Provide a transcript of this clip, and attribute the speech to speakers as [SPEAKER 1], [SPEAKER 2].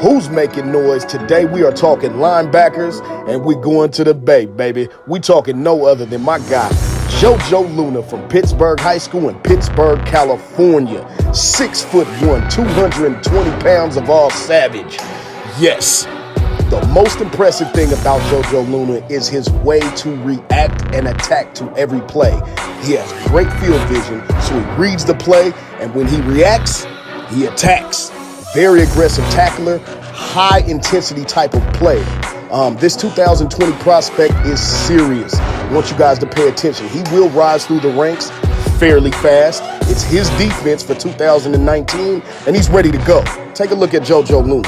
[SPEAKER 1] Who's making noise? Today we are talking linebackers, and we're going to the Bay, baby. We talking no other than my guy, Jojo Luna from Pittsburg High School in Pittsburg, California. 6'1", 220 pounds of all savage. Yes. The most impressive thing about Jojo Luna is his way to react and attack to every play. He has great field vision, so he reads the play, and when he reacts, he attacks. Very aggressive tackler, high intensity type of play. This 2020 prospect is serious. I want you guys to pay attention. He will rise through the ranks fairly fast. It's his defense for 2019, and he's ready to go. Take a look at Jojo Luna.